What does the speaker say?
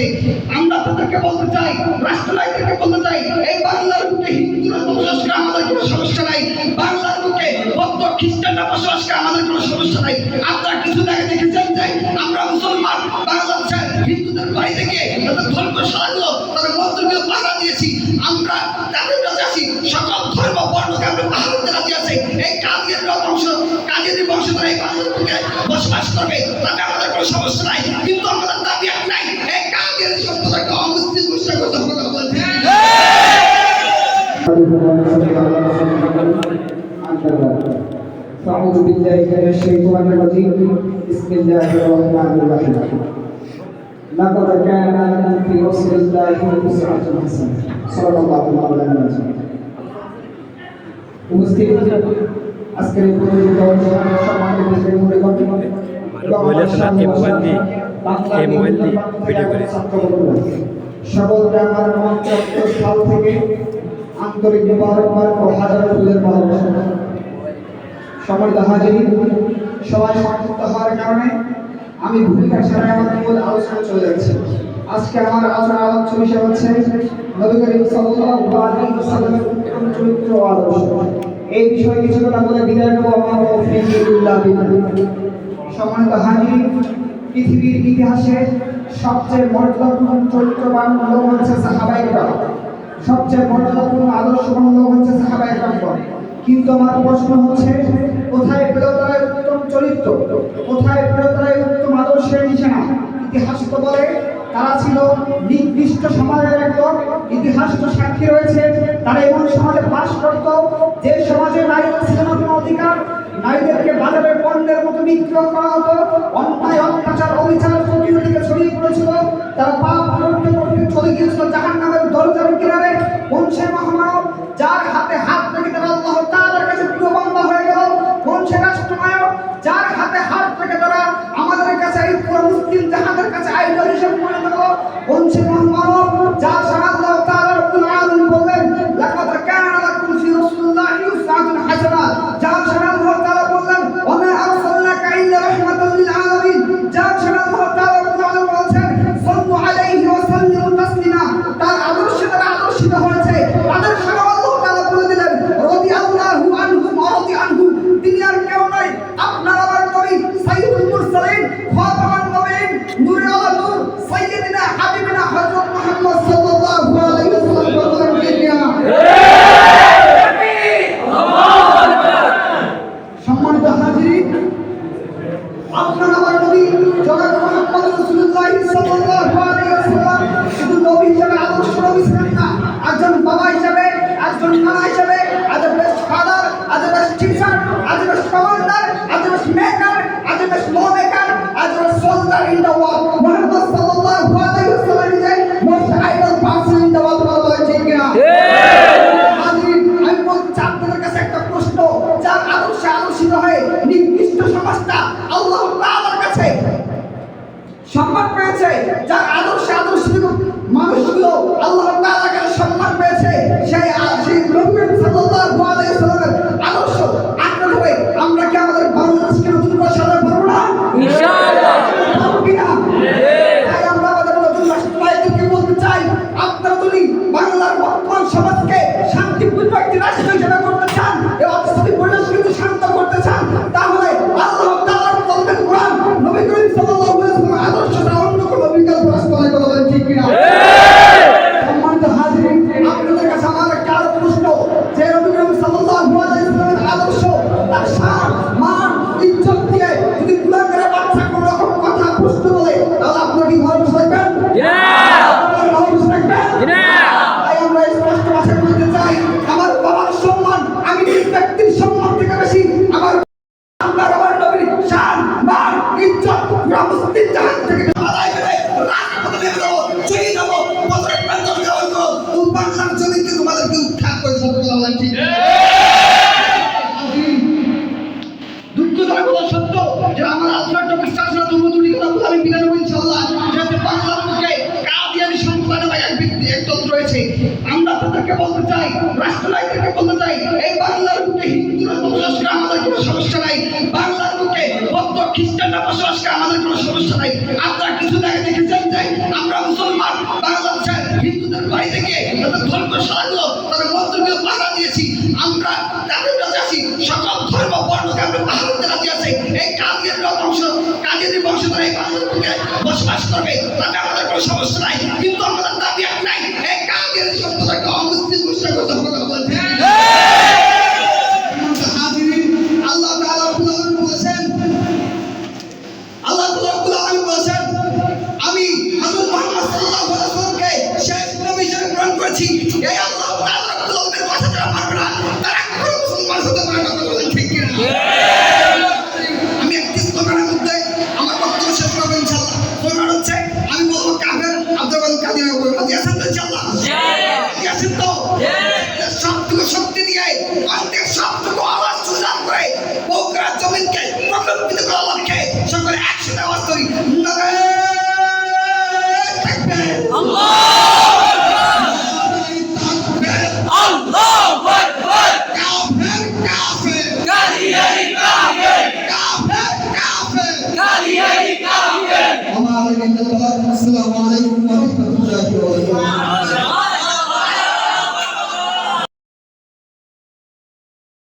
করেছে। আমরা তাদেরকে বলতে চাই, রাষ্ট্রনায়কদেরকে বলতে চাই, এই বাংলার বুকে হিন্দুরা বসবাস করে আমাদের কোনো সমস্যা নাই, বাংলার বুকে বৌদ্ধ খ্রিস্টানরা বসবাস করে আমাদের কোনো সমস্যা নাই। আপনারা কিছু আগে দেখেছেন যে আমরা মুসলমান বাংলাদেশের হিন্দুদের বাড়িতে গিয়ে তাদের ধর্মশালাগুলো তাদের মন্দিরগুলো পাহারা দিয়েছি। আমরা তাদের কাছে আছি, সকল ধর্ম বর্ণকে আমরা পাহারা দিতে রাজি আছি। এই কাজের বংশধর এই বাংলার বুকে বসবাস করবে, তাতে আমাদের কোনো সমস্যা নাই। কিন্তু আমাদের দাবি একটাই, এই কাজের সম্প্রদায়কে অমুসলিম ঘোষণা করতে হবে। أعوذ بالله من الشيطان الرجيم بسم الله الرحمن الرحيم لقد كان لكم في رسول الله أسوة حسنة صلى الله عليه وسلم উপস্থিত আজকের এই প্রতিযোগিতা অনুষ্ঠানে সম্মানিত বিশেষ মূল্যবান সকলকে আমার মঞ্চস্থল থেকে আন্তরিক মোবারকবাদ ও হাজার ফুলের ভালোবাসা। সম্মানিত হাজির, সবাই সংযুক্ত হওয়ার কারণে আমি ভূমিকা ছাড়াই আমার মূল আলোচনা চলে যাচ্ছে। আজকে আমার আলোচনার আলোচ্য বিষয় হচ্ছে নবী করিম সাল্লাল্লাহু আলাইহি ওয়াসাল্লামের উত্তম চরিত্র ও আদর্শ। এই বিষয়ে কিছু কথা বলে বিদায় নেব। আমার তৌফিক বিল্লাহ। সম্মানিত হাজির, পৃথিবীর ইতিহাসে সবচেয়ে মর্যাদাপূর্ণ চরিত্রবান লোক হচ্ছে সাহাবায়ে কেরাম, সবচেয়ে মর্যাদাপূর্ণ আদর্শবান লোক হচ্ছে সাহাবায়ে কেরাম। কিন্তু আমার প্রশ্ন হচ্ছে, কোথায় পেল তারা উত্তম চরিত্র, কোথায় পেল তারা উত্তম আদর্শের নিশানা? ইতিহাস তো বলে তারা ছিল নির্দিষ্ট সমাজের একদম। ইতিহাস তো সাক্ষী রয়েছে তারা এমন সমাজে বাস করত যে সমাজে নারীদের ছিল না কোনো অধিকার, নারীদেরকে বাজারের পণ্যের মতো বিক্রয় করা হতো, অন্যায় অত্যাচার অবিচার প্রতিদিকে ছড়িয়ে পড়েছিল। তারা পাপ করতে করতে চলে গিয়েছিল জাহান্নামের দরজার কিনারে। কোন সে মহামানব যার হাতে হাত রেখে তারা আল্লাহ তাআলার কাছে প্রিয় বান্দা হয়ে গেল? কোন সে রাষ্ট্রনায়ক যার হাতে হাত রেখে তারা আমাদের কাছে এই পুরো মুসলিম জাহানের কাছে আইডল হিসেবে পরিণত হলো? কোন সে মহামানব যার সাথে আল্লাহ তাআলা রব্বুল আলামিন বললেন লাকাদ কানা লাকুম ফি রাসূলিল্লাহি উসওয়াতুন হাসানাহ, যার সাথে আল্লাহ তাআলা বললেন ওয়া মা আরসালনাকা ইল্লা রাহমাতাল লিল আলামিন, যার সাথে আল্লাহ তাআলা রব্বুল আলামিন বলেছেন সাল্লু আলাইহি ওয়া সাল্লিমু তাসলিমা। তার আদর্শে তারা আদর্শিত হয়েছে। তাদের সাথে আল্লাহ তাআলা বলে দিলেন রাদিয়াল্লাহু আনহুম ওয়া রাদি আনহু, তিনি আর কেউ নয় আপনার আমার নবী সাইয়্যিদুল মুরসালিন, খাতামুন নবীন, নূরে আলা নূর, সাইয়্যিদিনা হাবিবিনা হযরত মুহাম্মদ সাল্লাল্লাহু আলাইহি ওয়াসাল্লাম বলেন কিনা? সম্মানিত হাজির, আপনার আমার নবী জনাব মুহাম্মদ রাসূলুল্লাহ সাল্লাল্লাহু আলাইহি ওয়াসাল্লাম শুধু নবী হিসেবে আদর্শ নবী ছিলেন না, একজন বাবা হিসেবে, একজন নানা হিসেবে, আজ বেস্ট ফাদার, আজ বেস্ট টিচার, আজ বেস্ট কমান্ডার, আজ বেস্ট মেকার, আজ বেস্ট ল মেকার, আজ best soldier in the world. Muhammad সাল্লাল্লাহু আলাইহি ওয়াসাল্লাম is a most idol person in the world. বলা ঠিক কিনা? হাজির, আমি বলছি আপনাদের কাছে একটা প্রশ্ন, যার আদর্শে আদর্শিত হয়ে নির্দিষ্ট সমাজটা আল্লাহ তাআলার কাছে সম্মান পেয়েছে, যার আদর্শে আদর্শিত মানুষগুলো আল্লাহ তাআলার কাছে সম্মান পেয়েছে, সেই নবী সাল্লাল্লাহু আলাইহি ওয়াসাল্লামের আদর্শ আঁকড়ে ধরে আমরা কি আমাদের বাংলাদেশকে নতুন করে সাজাতে পারবো না? ইনশাআল্লাহ পারবো কিনা? তাই আমরা আমাদের নতুন রাষ্ট্রনায়ককে বলতে চাই, আপনারা যদি বাংলার বর্তমান সমাজকে শান্তিপূর্ণ একটি রাষ্ট্র হিসেবে করতে চান, এই অস্থিতিশীল পরিবেশকে যদি শান্ত করতে চান, তাহলে আল্লাহ তাআলার বলবেন কোরআন, নবী করিম সাল্লাল্লাহু আলাইহি ওয়াসাল্লামের আদর্শ ছাড়া অন্য কোনো বিকল্প রাস্তা নাই। কথা বলেন ঠিক কিনা? সম্মানিত হাজির, আপনাদের কাছে আমার একটা আরো প্রশ্ন, যে নবী করিম সাল্লাল্লাহু আলাইহি ওয়াসাল্লামের আদর্শ তার শান মান ইজ্জত দিয়ে যদি কুলাঙ্গারের বাচ্চা কোনো রকম কথা প্রশ্ন বলে, তাহলে আপনারা কি ভালো থাকবেন? তাই আমরা স্পষ্ট ভাষায় বলতে চাই, আমার বাবার সম্মান আমি নিজ ব্যক্তির সম্মান থেকে বেশি আমার আপনার আমার নবীর শান মান ইজ্জত পুরো মুসলিম জাহান থেকে আদায় করে রাজপথে নেমে যাবো, চলে যাবো, বছরের প্রান্তর যাবো, বাংলার জমিকে তোমাদেরকে উৎখাত করে সত্যি কথা বলেন ঠিক? দুঃখজনক কথা সত্য যে আমার আলোচনাটা বিশ্বাস না দুর্নীতি কথা বলে আমি বিনা নেব ইনশাআল্লাহ। যাতে বাংলার মুখে কাদিয়ানি সম্প্রদায় নামে এক ব্যক্তি একদল রয়েছে। আমরা তাদেরকে বলতে চাই, রাষ্ট্রনায়কদেরকে বলতে চাই, এই বাংলার বুকে হিন্দুরা বসবাস করে আমাদের কোনো সমস্যা নাই, বাংলার বুকে বৌদ্ধ খ্রিস্টানরা বসবাস করে আমাদের কোনো সমস্যা নাই। আপনারা কিছু আগে দেখেছেন যে আমরা মুসলমান পাহারাগুলো তাদের মন্ত্রগুলো পাহারা দিয়েছি। আমরা তাদের কাছে আছি, সকল ধর্ম বর্ণকে আমরা পাহারা দিতে রাজি আছি। এই কাজের বংশধর এই বাংলাদেশে বসবাস করবে, তাতে আমাদের কোনো সমস্যা নাই। কিন্তু আমাদের দাবি একটাই, এই কাজের সম্প্রদায়কে অমুসলিম ঘোষণা করতে হবে। কথা বলতে আল্লাহ তাআলা বলেছেন, আমি হযরত মুহাম্মদ সাল্লাল্লাহু আলাইহি ওয়াসাল্লামকে শেষ নবী হিসেবে গ্রহণ করেছি। এই আল্লাহ তাআলা রাব্বুল কথা যারা মানবে না, তারা কোনো মুসলমান হতে পারে না। কথা বলেন ঠিক কি না? আমি একটি স্লোগানের মধ্যে আমার বক্তব্য শেষ করব ইনশাআল্লাহ। স্লোগান হচ্ছে, আমি বলবো কাফের আব্দুল কাদের উপর রাজি আছেন তো ইনশাআল্লাহ? রাজি আছেন তো? সবটুকু শক্তি দিয়ে অন্তের সবটুকু আওয়াজ সুজান করে বগুড়া জমিনকে প্রকম্পিত করার লক্ষ্যে সকলে একসাথে আওয়াজ করি, নারে তাকবীর, আল্লাহু আকবার, কাফের কাফের, কাদিয়ানি কাফের, কাফের কাফের, কাদিয়ানি কাফের। আসসালামু আলাইকুম ওয়া রাহমাতুল্লাহি ওয়া বারাকাতুহু।